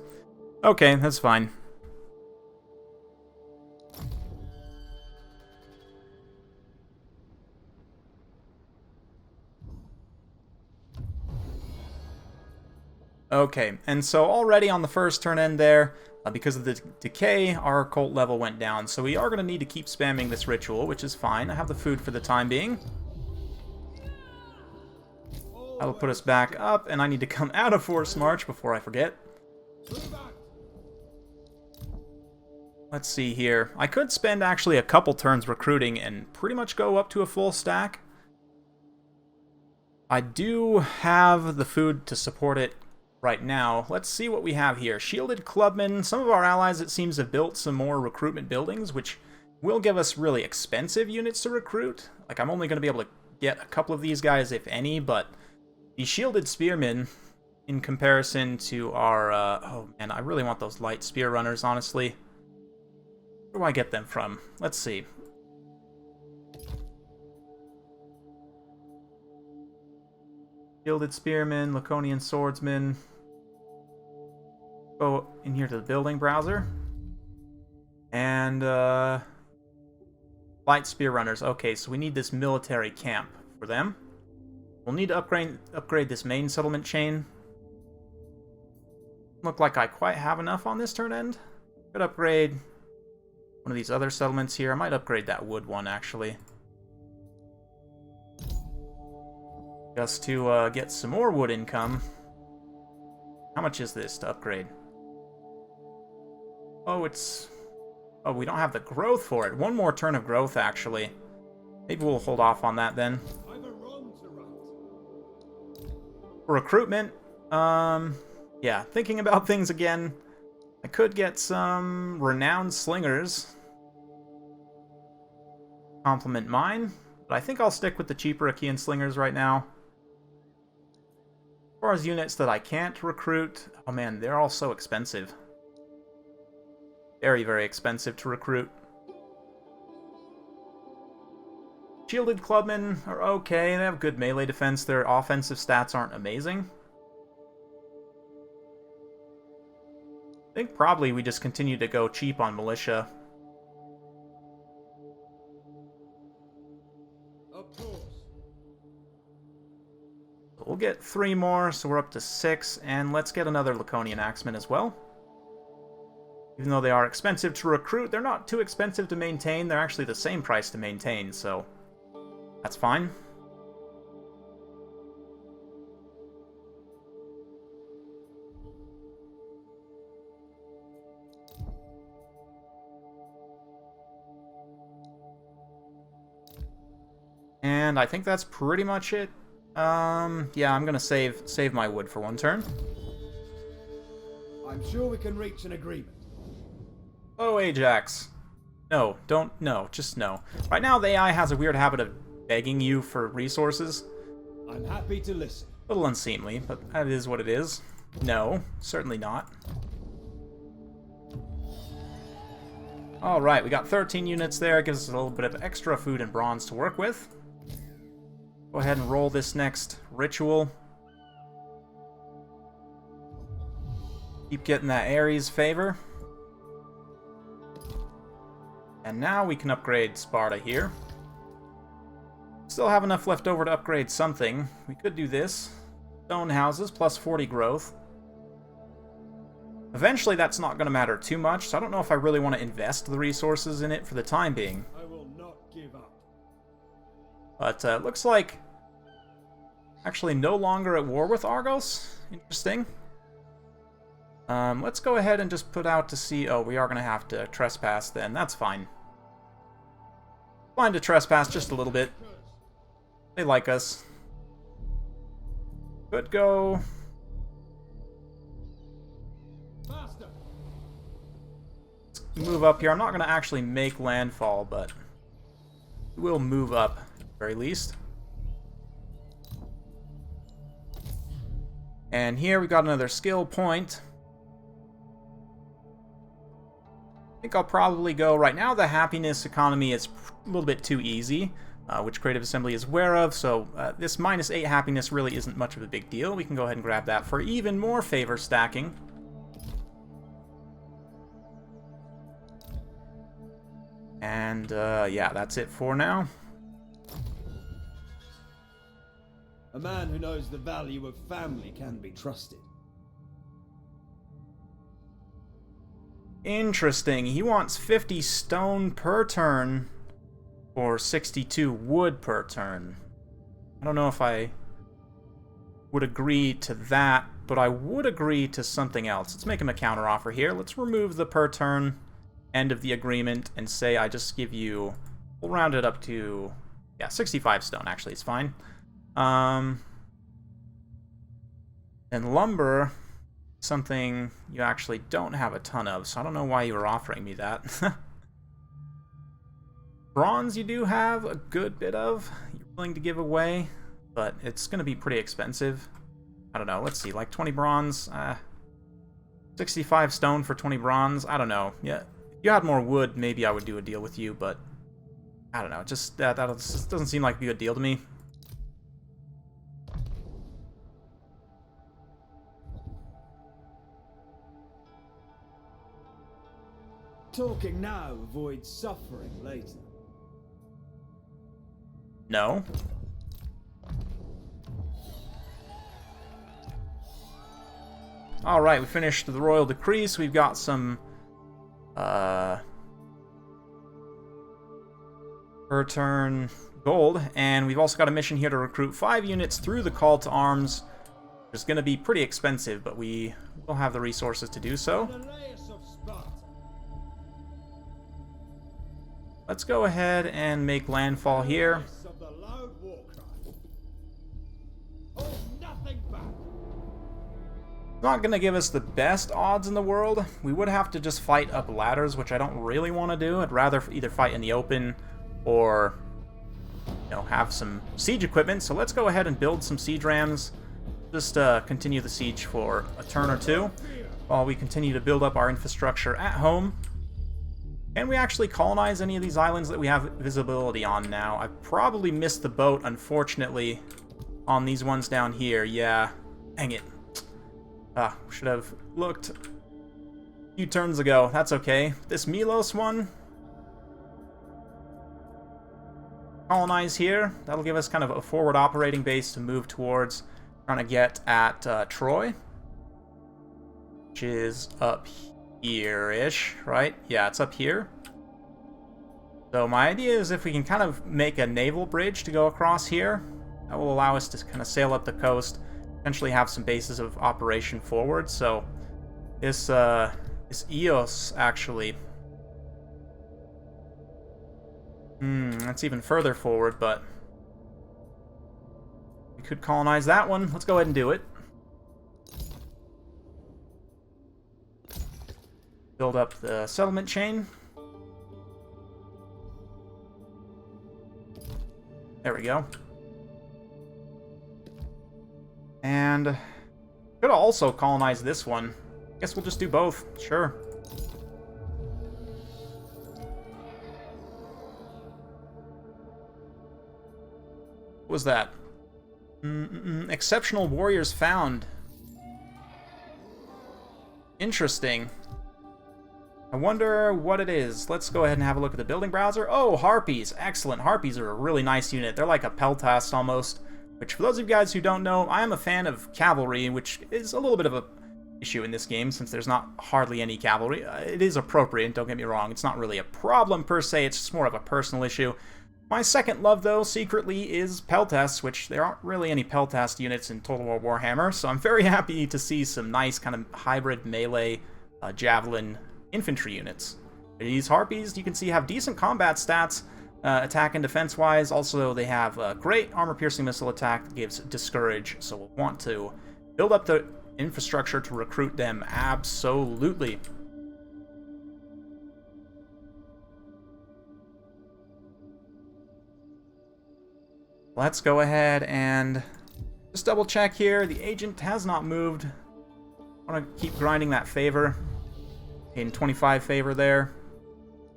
Okay, that's fine. Okay, and so already on the first turn end there, because of the decay, our cult level went down. So we are going to need to keep spamming this ritual, which is fine. I have the food for the time being. That'll put us back up, and I need to come out of Force March before I forget. Let's see here. I could spend actually a couple turns recruiting and pretty much go up to a full stack. I do have the food to support it right now. Let's see what we have here. Shielded Clubmen. Some of our allies, it seems, have built some more recruitment buildings, which will give us really expensive units to recruit. Like, I'm only going to be able to get a couple of these guys, if any, but the Shielded Spearmen, in comparison to our... oh, man, I really want those light spear runners, honestly. Where do I get them from? Let's see. Shielded Spearmen, Laconian Swordsmen. Go in here to the building browser. And, light spear runners. Okay, so we need this military camp for them. We'll need to upgrade this main settlement chain. Look like I quite have enough on this turn end. Could upgrade one of these other settlements here. I might upgrade that wood one, actually. Just to get some more wood income. How much is this to upgrade? Oh, it's... oh, we don't have the growth for it. One more turn of growth, actually. Maybe we'll hold off on that then. For recruitment, yeah, thinking about things again. I could get some renowned slingers. Complement mine. But I think I'll stick with the cheaper Achaean slingers right now. As far as units that I can't recruit, oh man, they're all so expensive. Very, very expensive to recruit. Shielded Clubmen are okay, they have good melee defense, their offensive stats aren't amazing. I think probably we just continue to go cheap on militia. Of course. We'll get 3 more, so we're up to 6, and let's get another Laconian Axeman as well. Even though they are expensive to recruit, they're not too expensive to maintain. They're actually the same price to maintain, so that's fine. And I think that's pretty much it. Yeah, I'm gonna save my wood for one turn. I'm sure we can reach an agreement. Oh, Ajax. No, just no. Right now, the AI has a weird habit of begging you for resources. I'm happy to listen. A little unseemly, but that is what it is. No, certainly not. Alright, we got 13 units there. It gives us a little bit of extra food and bronze to work with. Go ahead and roll this next ritual. Keep getting that Aries favor. And now we can upgrade Sparta here. Still have enough left over to upgrade something. We could do this. Stone houses, plus 40 growth. Eventually that's not going to matter too much, so I don't know if I really want to invest the resources in it for the time being. I will not give up. But looks like actually no longer at war with Argos. Interesting. Let's go ahead and just put out to sea. Oh, we are going to have to trespass then. That's fine. Fine to trespass just a little bit. They like us. Could go... Faster. Let's move up here. I'm not going to actually make landfall, but we'll move up at the very least. And here we got another skill point. I think I'll probably go... right now the happiness economy is a little bit too easy, which Creative Assembly is aware of, so this -8 happiness really isn't much of a big deal. We can go ahead and grab that for even more favor stacking. And yeah, that's it for now. A man who knows the value of family can be trusted. Interesting. He wants 50 stone per turn or 62 wood per turn. I don't know if I would agree to that, but I would agree to something else. Let's make him a counteroffer here. Let's remove the per turn end of the agreement and say I just give you, we'll round it up to, yeah, 65 stone actually, it's fine. And lumber, something you actually don't have a ton of, so I don't know why you were offering me that. Bronze you do have a good bit of, you're willing to give away, but it's going to be pretty expensive. I don't know, let's see, like 20 bronze, 65 stone for 20 bronze, I don't know. Yeah, if you had more wood, maybe I would do a deal with you, but I don't know, just that just doesn't seem like a good deal to me. Talking now avoids suffering later. No. Alright, we finished the Royal Decree, so we've got some per turn gold, and we've also got a mission here to recruit 5 units through the Call to Arms. It's going to be pretty expensive, but we will have the resources to do so. Menelaus of Sparta. Let's go ahead and make landfall here. Voice of the loud war cry. Hold nothing back. Not going to give us the best odds in the world. We would have to just fight up ladders, which I don't really want to do. I'd rather either fight in the open or, you know, have some siege equipment. So let's go ahead and build some siege rams. Just continue the siege for a turn or two while we continue to build up our infrastructure at home. Can we actually colonize any of these islands that we have visibility on now? I probably missed the boat, unfortunately, on these ones down here. Yeah, dang it. Should have looked a few turns ago. That's okay. This Menelaus one, colonize here. That'll give us kind of a forward operating base to move towards, trying to get at Troy, which is up here-ish, right? Yeah, it's up here. So my idea is if we can kind of make a naval bridge to go across here, that will allow us to kind of sail up the coast, potentially have some bases of operation forward. So this Eos actually, that's even further forward, but we could colonize that one. Let's go ahead and do it. Build up the settlement chain. There we go. And could also colonize this one. Guess we'll just do both. Sure. What was that? Exceptional warriors found. Interesting. I wonder what it is. Let's go ahead and have a look at the building browser. Oh, Harpies. Excellent. Harpies are a really nice unit. They're like a Peltast almost. Which, for those of you guys who don't know, I am a fan of cavalry, which is a little bit of a issue in this game since there's not hardly any cavalry. It is appropriate, don't get me wrong. It's not really a problem per se, it's just more of a personal issue. My second love, though, secretly, is Peltasts, which there aren't really any Peltast units in Total War Warhammer, so I'm very happy to see some nice kind of hybrid melee javelin infantry units. These Harpies, you can see, have decent combat stats, attack and defense-wise. Also, they have a great armor-piercing missile attack that gives Discourage, so we'll want to build up the infrastructure to recruit them absolutely. Let's go ahead and just double-check here. The agent has not moved. I want to keep grinding that favor. In 25 favor there.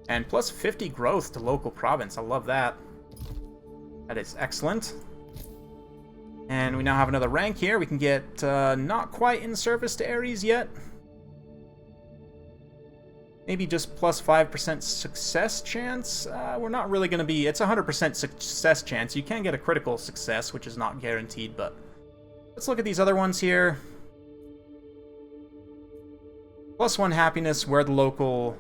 And plus 50 growth to local province. I love that. That is excellent. And we now have another rank here. We can get not quite in service to Aries yet. Maybe just plus 5% success chance. We're not really going to be... It's 100% success chance. You can get a critical success, which is not guaranteed, but... Let's look at these other ones here. +1 happiness where the local,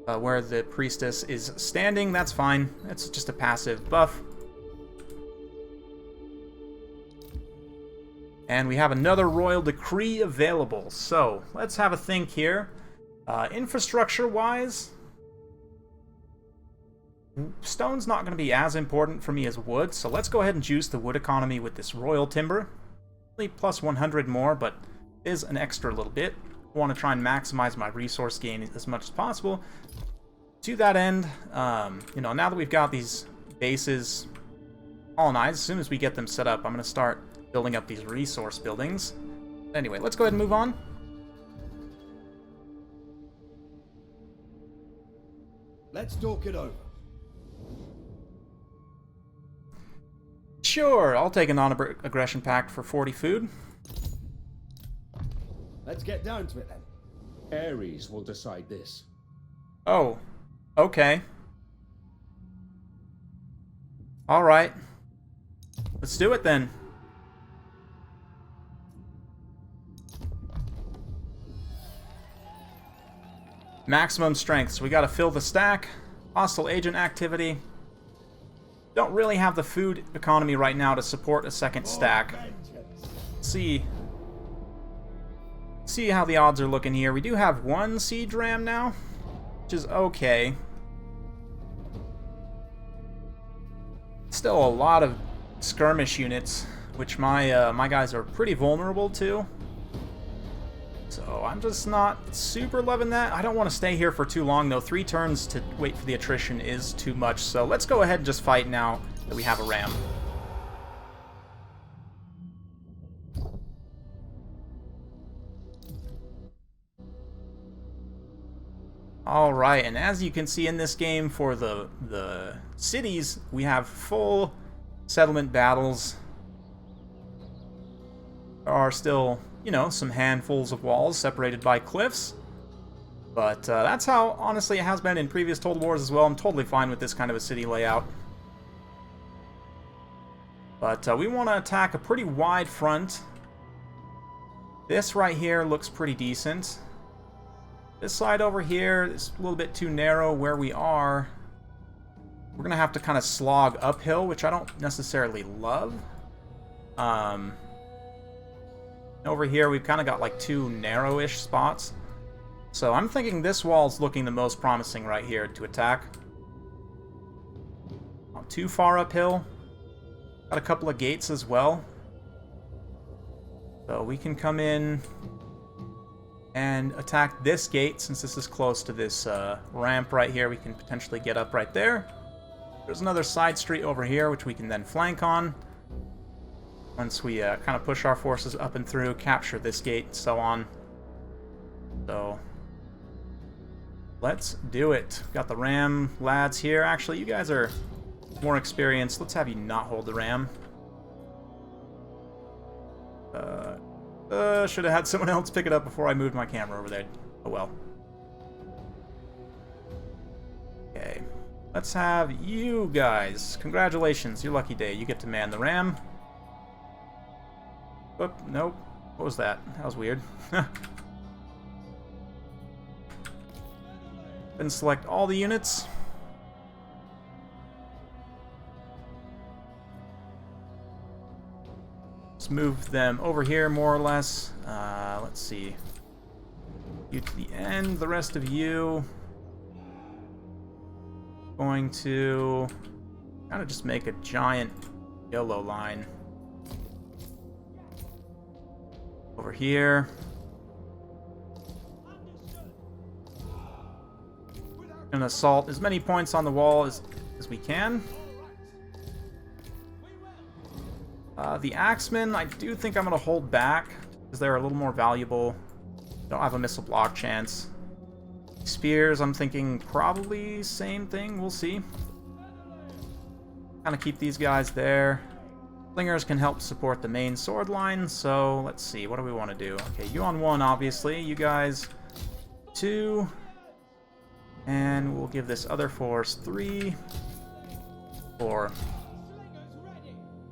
where the priestess is standing. That's fine. It's just a passive buff. And we have another royal decree available. So let's have a think here. Infrastructure-wise, stone's not going to be as important for me as wood, so let's go ahead and juice the wood economy with this royal timber. Only plus 100 more, but is an extra little bit. I want to try and maximize my resource gain as much as possible. To that end, you know, now that we've got these bases colonized, as soon as we get them set up, I'm going to start building up these resource buildings. Anyway, let's go ahead and move on. Let's talk it over. Sure, I'll take a non-aggression pact for 40 food. Let's get down to it then. Aries will decide this. Oh, okay. Alright. Let's do it then. Maximum strength, so we gotta fill the stack. Hostile agent activity. Don't really have the food economy right now to support a second stack. See how the odds are looking here. We do have one siege ram now, which is okay. Still a lot of skirmish units, which my guys are pretty vulnerable to. So I'm just not super loving that. I don't want to stay here for too long, though. 3 turns to wait for the attrition is too much. So let's go ahead and just fight now that we have a ram. Alright, and as you can see in this game, for the cities, we have full settlement battles. There are still, you know, some handfuls of walls separated by cliffs. But that's how, honestly, it has been in previous Total Wars as well. I'm totally fine with this kind of a city layout. But we want to attack a pretty wide front. This right here looks pretty decent. This side over here is a little bit too narrow where we are. We're going to have to kind of slog uphill, which I don't necessarily love. Over here, we've kind of got like 2 narrow-ish spots. So I'm thinking this wall's looking the most promising right here to attack. Not too far uphill. Got a couple of gates as well. So we can come in and attack this gate, since this is close to this ramp right here. We can potentially get up right there. There's another side street over here, which we can then flank on. Once we kind of push our forces up and through, capture this gate, and so on. So, let's do it. Got the ram lads here. Actually, you guys are more experienced. Let's have you not hold the ram. Should have had someone else pick it up before I moved my camera over there. Oh well. Okay. Let's have you guys. Congratulations, your lucky day. You get to man the ram. Oop, nope. What was that? That was weird. Then select all the units. Let's move them over here, more or less. Let's see. You to the end. The rest of you going to kind of just make a giant yellow line over here. And assault as many points on the wall as we can. The axemen, I do think I'm going to hold back because they're a little more valuable. Don't have a missile block chance. Spears, I'm thinking probably same thing. We'll see. Kind of keep these guys there. Slingers can help support the main sword line, so let's see. What do we want to do? Okay, you on 1, obviously. You guys 2. And we'll give this other force 3, 4.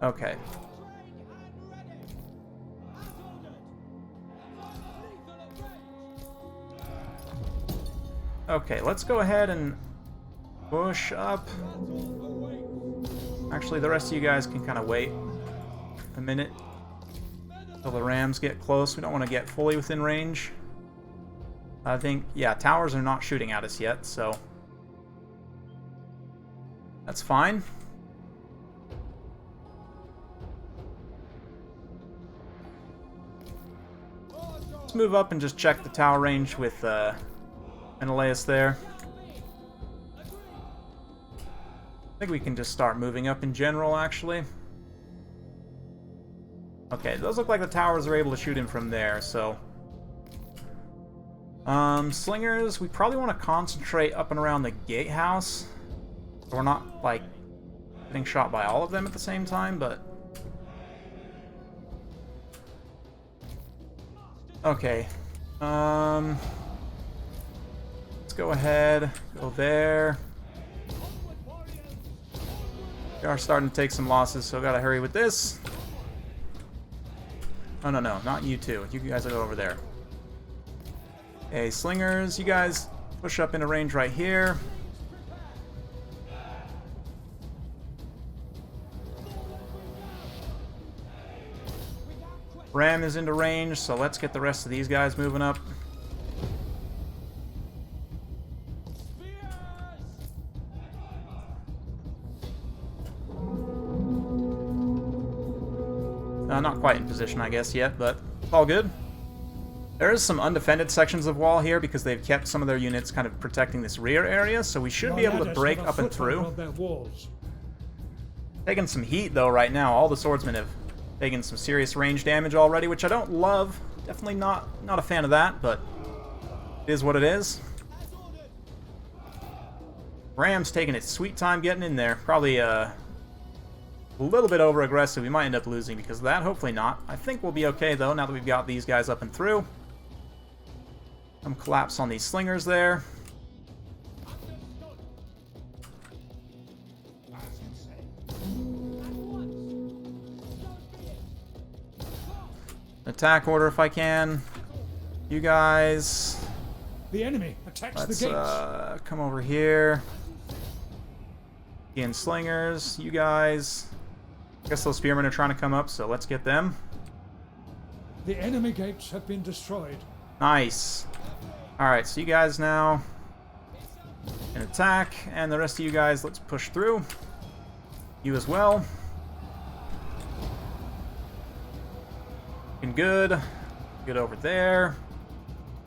Okay. Okay, let's go ahead and push up. Actually, the rest of you guys can kind of wait a minute until the rams get close. We don't want to get fully within range. I think, yeah, towers are not shooting at us yet, so that's fine. Let's move up and just check the tower range with Menelaus there. I think we can just start moving up in general, actually. Okay, it does look like the towers are able to shoot him from there, so... slingers, we probably want to concentrate up and around the gatehouse. So we're not, like, getting shot by all of them at the same time, but... Okay. Let's go ahead, go there. We are starting to take some losses, so gotta hurry with this. Oh, no, not you two. You guys will go over there. Okay, slingers, you guys push up into range right here. Ram is into range, so let's get the rest of these guys moving up. Not quite in position, I guess, yet, but it's all good. There is some undefended sections of wall here because they've kept some of their units kind of protecting this rear area, so we should be able to break up and through. Taking some heat, though, right now. All the swordsmen have taken some serious range damage already, which I don't love. Definitely not a fan of that, but it is what it is. Ram's taking its sweet time getting in there. Probably a little bit over-aggressive. We might end up losing because of that. Hopefully not. I think we'll be okay, though, now that we've got these guys up and through. Some collapse on these slingers there. Attack order if I can. You guys. The enemy attacks the gates. Let's come over here. Again, slingers. You guys. I guess those spearmen are trying to come up, so let's get them. The enemy gates have been destroyed. Nice. Alright, so you guys now can attack, and the rest of you guys, let's push through. You as well. Looking good. Good over there.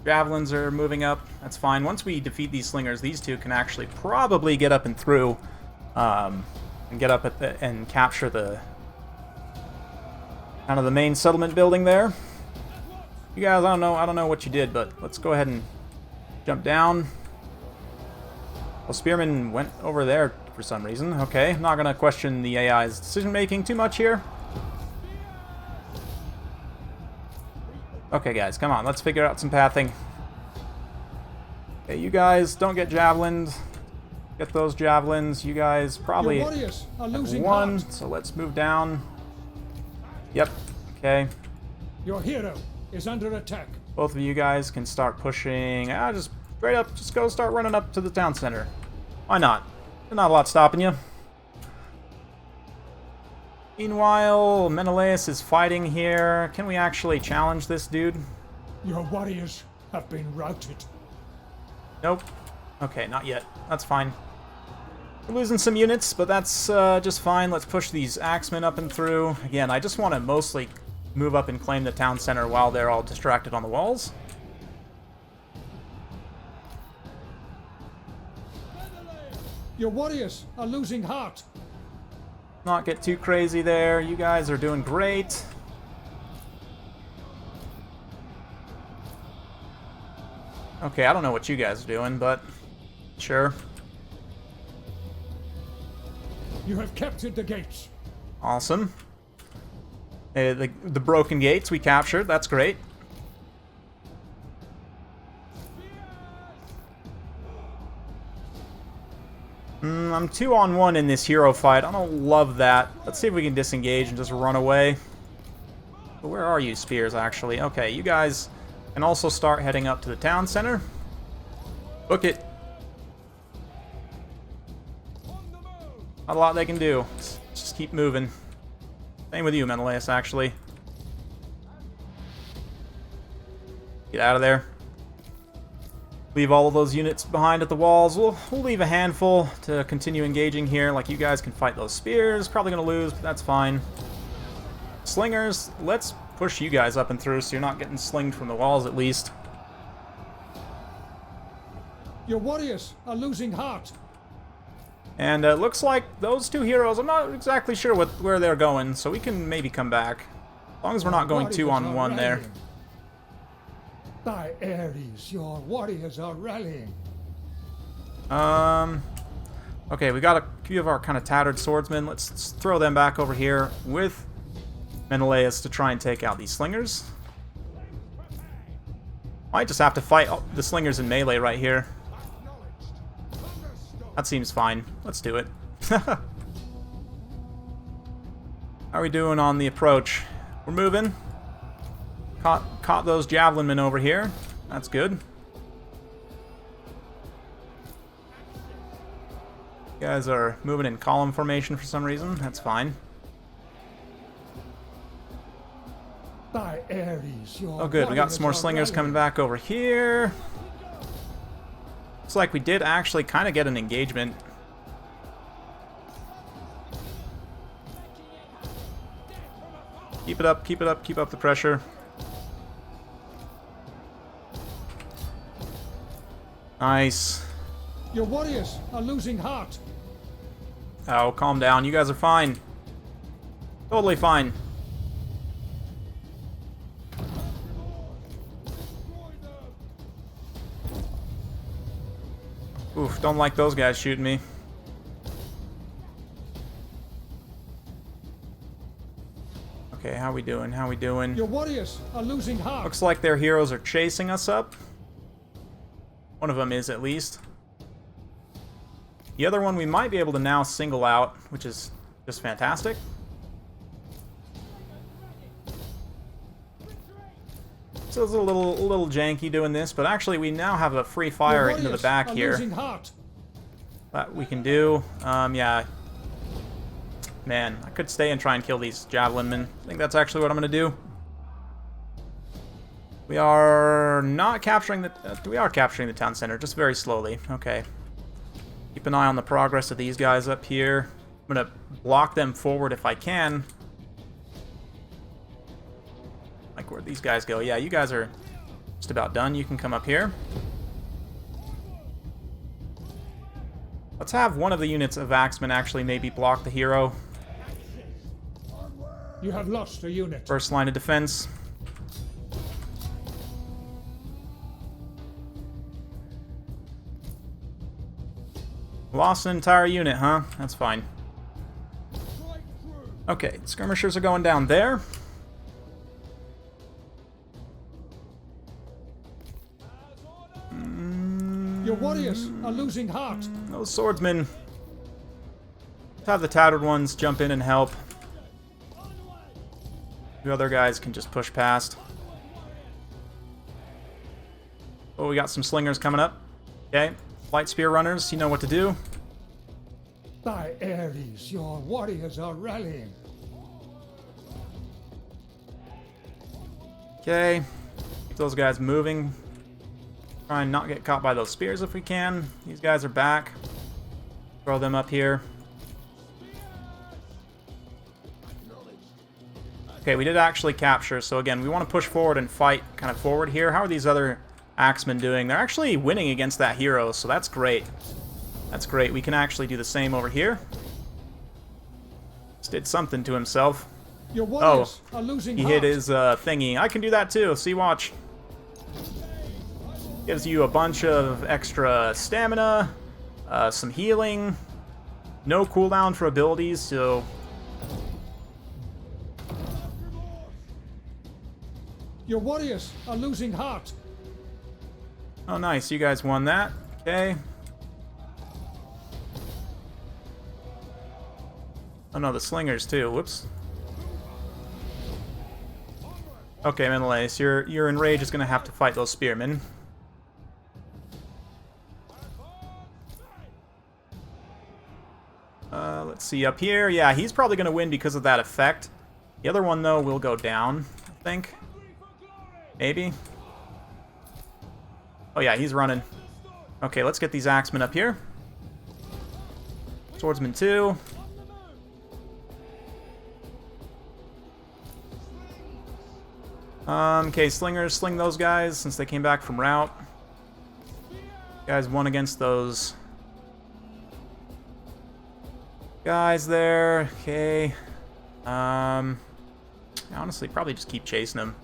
Javelins are moving up. That's fine. Once we defeat these slingers, these two can actually probably get up and through, and get up at the and capture the kind of the main settlement building there. You guys, I don't know what you did, but let's go ahead and jump down. Well, spearmen went over there for some reason. Okay, I'm not gonna question the AI's decision making too much here. Okay, guys, come on, let's figure out some pathing. Okay, you guys don't get javelined. Get those javelins. You guys probably have one, so let's move down. Yep, okay. Your hero is under attack. Both of you guys can start pushing. Just straight up, just go start running up to the town center. Why not? There's not a lot stopping you. Meanwhile, Menelaus is fighting here. Can we actually challenge this dude? Your warriors have been routed. Nope. Okay, not yet. That's fine. We're losing some units, but that's just fine. Let's push these axemen up and through. Again, I just want to mostly move up and claim the town center while they're all distracted on the walls. Your warriors are losing heart. Not get too crazy there. You guys are doing great. Okay, I don't know what you guys are doing, but sure. You have captured the gates. Awesome. The broken gates we captured. That's great. I'm 2-on-1 in this hero fight. I don't love that. Let's see if we can disengage and just run away. But where are you, spears, actually? Okay, you guys can also start heading up to the town center. Book it. Not a lot they can do. Let's just keep moving. Same with you, Menelaus, actually. Get out of there. Leave all of those units behind at the walls. We'll leave a handful to continue engaging here. Like, you guys can fight those spears. Probably going to lose, but that's fine. Slingers, let's push you guys up and through so you're not getting slinged from the walls at least. Your warriors are losing heart. And it looks like those two heroes, I'm not exactly sure where they're going, so we can maybe come back. As long as we're not going 2-on-1 there. By Aries, your warriors are rallying. Okay, we got a few of our kind of tattered swordsmen. Let's throw them back over here with Menelaus to try and take out these slingers. Might just have to fight the slingers in melee right here. That seems fine. Let's do it. How are we doing on the approach? We're moving. Caught those javelin men over here. That's good. You guys are moving in column formation for some reason. That's fine. By Aries, your Oh good, we got some more slingers coming back over here. Looks like we did actually kind of get an engagement. Keep it up, keep it up, keep up the pressure. Nice. Your warriors are losing heart. Oh, calm down. You guys are fine. Totally fine. Oof, don't like those guys shooting me. Okay, how we doing? How we doing? Your warriors are losing heart. Looks like their heroes are chasing us up. One of them is, at least. The other one we might be able to now single out, which is just fantastic. So it's a little janky doing this, but actually we now have a free fire into the back here. That we can do. Yeah. Man, I could stay and try and kill these javelin men. I think that's actually what I'm going to do. We are not capturing the... we are capturing the town center, just very slowly. Okay. Keep an eye on the progress of these guys up here. I'm going to block them forward if I can. Like, where'd these guys go? Yeah, you guys are just about done. You can come up here. Let's have one of the units of Axemen actually maybe block the hero. You have lost a unit. First line of defense. Lost an entire unit, huh? That's fine. Okay, skirmishers are going down there. Your warriors are losing heart. Those swordsmen. Let's have the tattered ones jump in and help. The other guys can just push past. Oh, we got some slingers coming up. Okay, light spear runners, you know what to do. By Aries, your warriors are rallying. Okay, keep those guys moving. Try and not get caught by those spears if we can. These guys are back. Throw them up here. Okay, we did actually capture, so again, we want to push forward and fight kind of forward here. How are these other axemen doing? They're actually winning against that hero, so that's great. That's great. We can actually do the same over here. Just did something to himself. Your warriors are losing he heart. hit his thingy. I can do that too. See, watch. Gives you a bunch of extra stamina, some healing, no cooldown for abilities, so... Your warriors are losing heart. Oh, nice. You guys won that. Okay. Oh, no, the slingers, too. Whoops. Okay, Menelaus, your enrage is going to have to fight those spearmen. Let's see, up here. Yeah, he's probably going to win because of that effect. The other one, though, will go down, I think. Maybe. Oh, yeah, he's running. Okay, let's get these axemen up here. Swordsman 2. Okay, slingers, sling those guys since they came back from rout. Guys won against those guys there. Okay. Honestly, probably just keep chasing them.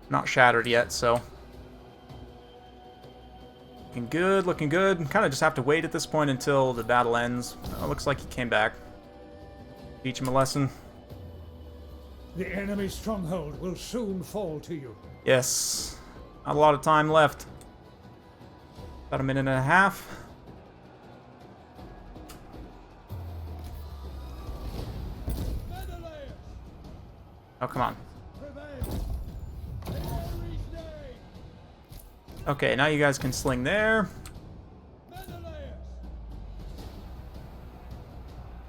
Not shattered yet, so. Looking good, looking good. Kind of just have to wait at this point until the battle ends. Looks like he came back. Teach him a lesson. The enemy stronghold will soon fall to you. Yes. Not a lot of time left. About a minute and a half. Oh, come on. Okay, now you guys can sling there.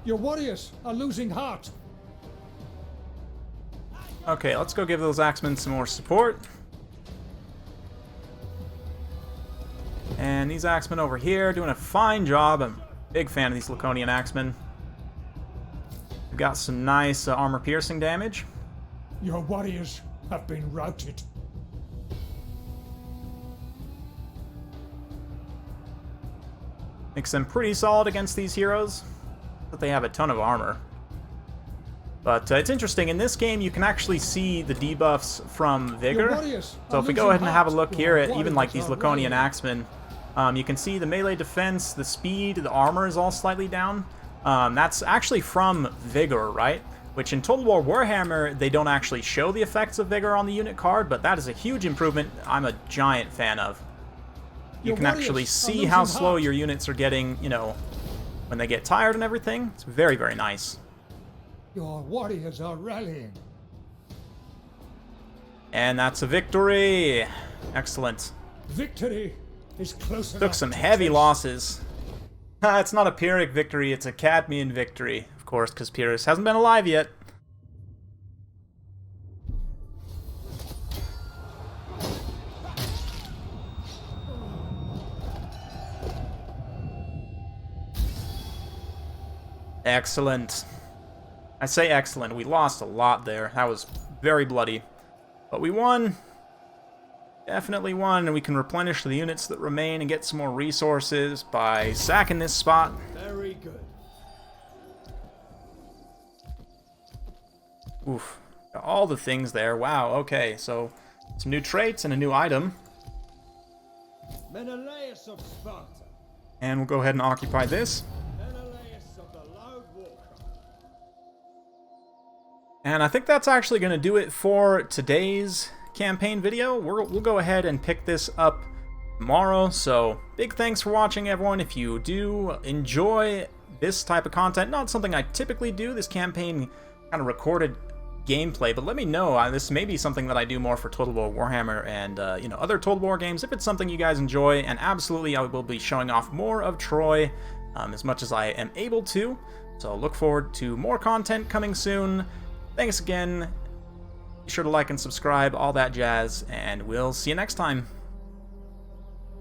Your warriors are losing heart. Okay, let's go give those axemen some more support. And these axemen over here doing a fine job. I'm a big fan of these Laconian axemen. We've got some nice armor-piercing damage. Your warriors have been routed. Makes them pretty solid against these heroes, but they have a ton of armor. But it's interesting, in this game you can actually see the debuffs from Vigor. So if we go ahead and have a look here at even like these Laconian axemen, you can see the melee defense, the speed, the armor is all slightly down. That's actually from Vigor, right? Which in Total War Warhammer, they don't actually show the effects of Vigor on the unit card, but that is a huge improvement I'm a giant fan of. You can actually see how slow your units are getting, you know, when they get tired and everything. It's very, very nice. Your warriors are rallying. And that's a victory. Excellent. Victory is close enough. Took some heavy losses. It's not a Pyrrhic victory, it's a Cadmean victory. Of course, because Pyrrhus hasn't been alive yet. Excellent. I say excellent. We lost a lot there. That was very bloody. But we won. Definitely won, and we can replenish the units that remain and get some more resources by sacking this spot. Very good. Oof. Got all the things there. Wow, okay. So, some new traits and a new item. Menelaus of Sparta. And we'll go ahead and occupy this. Menelaus of the Loud Walker. And I think that's actually going to do it for today's campaign video. We'll go ahead and pick this up tomorrow. So, big thanks for watching, everyone. If you do enjoy this type of content, not something I typically do, this campaign kind of recorded gameplay, but let me know. This may be something that I do more for Total War Warhammer and you know, other Total War games. If it's something you guys enjoy, and absolutely I will be showing off more of Troy as much as I am able to. So look forward to more content coming soon. Thanks again. Be sure to like and subscribe, all that jazz, and we'll see you next time.